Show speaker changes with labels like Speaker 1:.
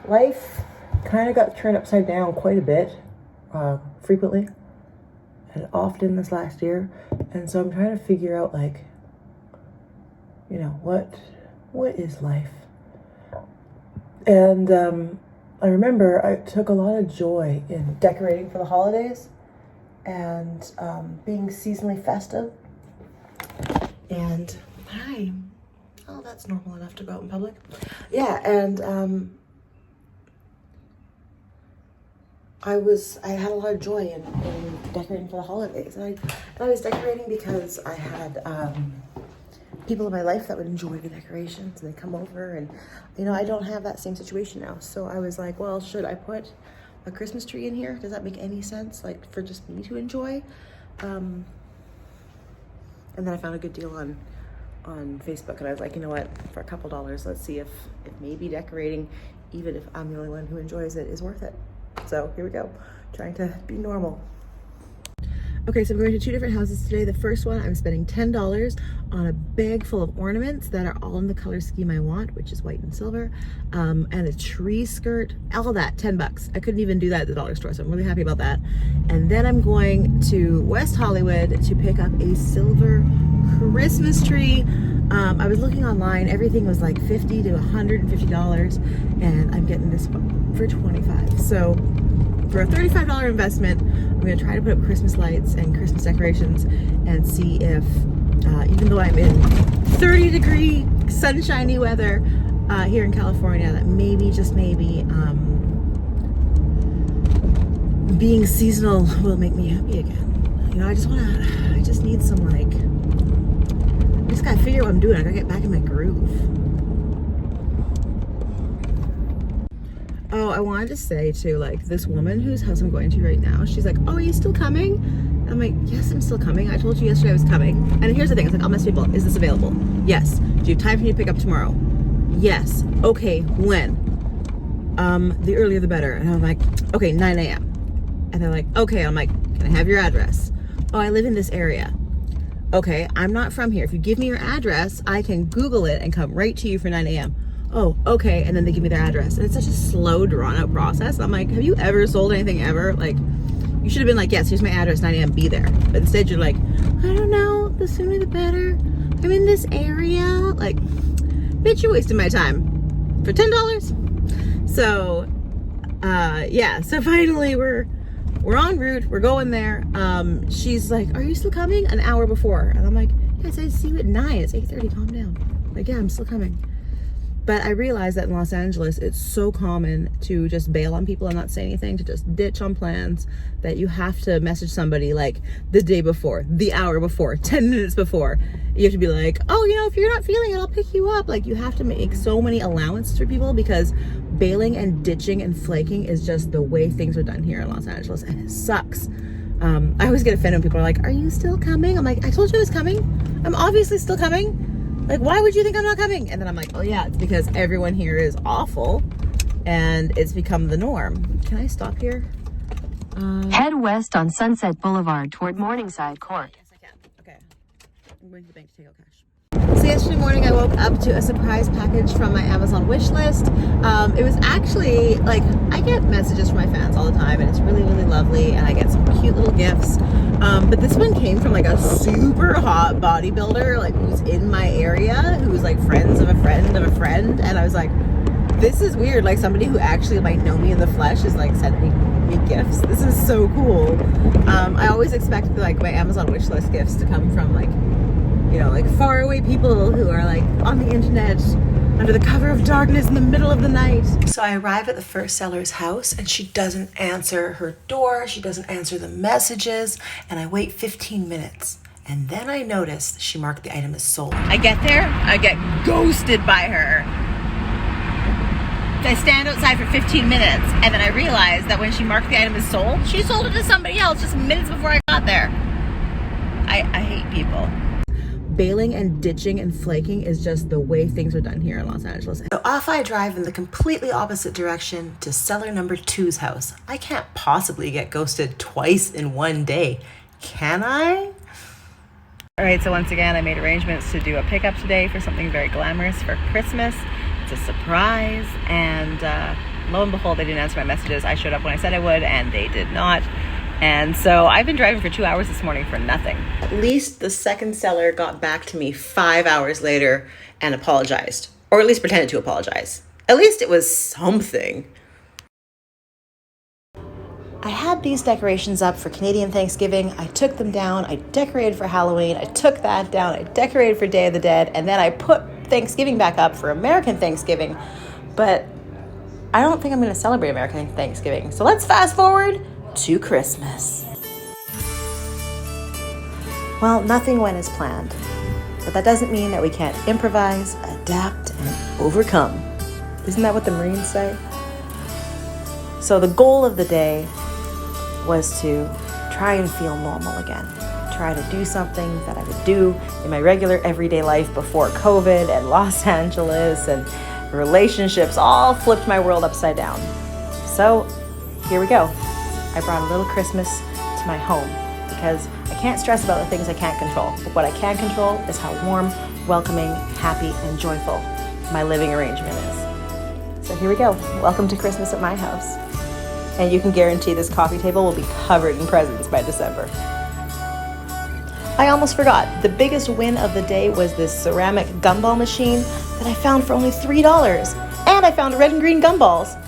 Speaker 1: life kind of got turned upside down quite a bit, frequently and often this last year. And so I'm trying to figure out, like, you know, what is life? And I remember I took a lot of joy in decorating for the holidays and being seasonally festive. And oh, that's normal enough to go out in public. Yeah, and I had a lot of joy in decorating for the holidays. And I was decorating because I had people in my life that would enjoy the decorations, and they come over, and you know, I don't have that same situation now. So I was like, well, should I put a Christmas tree in here? Does that make any sense, like, for just me to enjoy? And then I found a good deal on Facebook, and I was like, you know what, for a couple dollars, let's see if maybe decorating, even if I'm the only one who enjoys it, is worth it. So here we go, trying to be normal. Okay, so I'm going to 2 different houses today. The first one, I'm spending $10 on a bag full of ornaments that are all in the color scheme I want, which is white and silver, and a tree skirt, all that, $10. I couldn't even do that at the dollar store, so I'm really happy about that. And then I'm going to West Hollywood to pick up a silver Christmas tree. I was looking online, everything was like $50 to $150, and I'm getting this for $25. So for a $35 investment, I'm going to try to put up Christmas lights and Christmas decorations and see if, even though I'm in 30-degree sunshiny weather here in California, that maybe, just maybe, being seasonal will make me happy again. You know, I just need some, like, I just gotta figure out what I'm doing. I gotta get back in my groove. Oh, I wanted to say too, like, this woman whose house I'm going to right now, she's like, oh, are you still coming? I'm like, yes, I'm still coming. I told you yesterday I was coming. And here's the thing, it's like, I'll mess people, is this available? Yes. Do you have time for me to pick up tomorrow? Yes. Okay, when? The earlier the better. And I'm like, okay, 9 a.m. And they're like, okay. I'm like, can I have your address? Oh, I live in this area. Okay, I'm not from here. If you give me your address, I can Google it and come right to you for 9 a.m. Oh, okay. And then they give me their address. And it's such a slow, drawn out process. I'm like, have you ever sold anything ever? Like, you should have been like, yes, here's my address, 9 a.m., be there. But instead you're like, I don't know, the sooner the better. I'm in this area. Like, bitch, you're wasting my time for $10. So, yeah, so finally we're en route, we're going there. She's like, are you still coming? An hour before. And I'm like, yes, I see you at 9, it's 8:30, calm down. Like, yeah, I'm still coming. But I realized that in Los Angeles, it's so common to just bail on people and not say anything, to just ditch on plans, that you have to message somebody like the day before, the hour before, 10 minutes before. You have to be like, oh, you know, if you're not feeling it, I'll pick you up. Like, you have to make so many allowances for people, because bailing and ditching and flaking is just the way things are done here in Los Angeles, and it sucks. I always get offended when people are like, are you still coming? I'm like, I told you I was coming. I'm obviously still coming. Like, why would you think I'm not coming? And then I'm like, oh yeah, it's because everyone here is awful and it's become the norm. Can I stop here?
Speaker 2: Head west on Sunset Boulevard toward Morningside Court.
Speaker 1: Yes, I can. Okay. I'm going to the bank to take out cash. So yesterday morning I woke up to a surprise package from my Amazon wish list. It was actually, like, I get messages from my fans all the time, and it's really, really lovely, and I get some cute little gifts. But this one came from like a super hot bodybuilder, like, who's in my area, who's like friends of a friend of a friend. And I was like, this is weird. Like, somebody who actually might know me in the flesh is like sending me gifts. This is so cool. I always expect like my Amazon wish list gifts to come from, like, you know, like faraway people who are like on the internet under the cover of darkness in the middle of the night. So I arrive at the first seller's house, and she doesn't answer her door. She doesn't answer the messages, and I wait 15 minutes. And then I notice she marked the item as sold. I get there, I get ghosted by her. I stand outside for 15 minutes, and then I realize that when she marked the item as sold, she sold it to somebody else just minutes before I got there. I hate people. Bailing and ditching and flaking is just the way things are done here in Los Angeles. So off I drive in the completely opposite direction to seller number 2's house. I can't possibly get ghosted twice in one day, can I? All right, so once again, I made arrangements to do a pickup today for something very glamorous for Christmas. It's a surprise, and lo and behold, they didn't answer my messages. I showed up when I said I would, and they did not. And so I've been driving for 2 hours this morning for nothing. At least the second seller got back to me 5 hours later and apologized, or at least pretended to apologize. At least it was something. I had these decorations up for Canadian Thanksgiving. I took them down. I decorated for Halloween. I took that down. I decorated for Day of the Dead. And then I put Thanksgiving back up for American Thanksgiving. But I don't think I'm going to celebrate American Thanksgiving. So let's fast forward to Christmas. Well, nothing went as planned. But that doesn't mean that we can't improvise, adapt, and overcome. Isn't that what the Marines say? So the goal of the day was to try and feel normal again. Try to do something that I would do in my regular everyday life before COVID and Los Angeles and relationships all flipped my world upside down. So here we go. I brought a little Christmas to my home because I can't stress about the things I can't control. But what I can control is how warm, welcoming, happy, and joyful my living arrangement is. So here we go. Welcome to Christmas at my house. And you can guarantee this coffee table will be covered in presents by December. I almost forgot. The biggest win of the day was this ceramic gumball machine that I found for only $3. And I found red and green gumballs.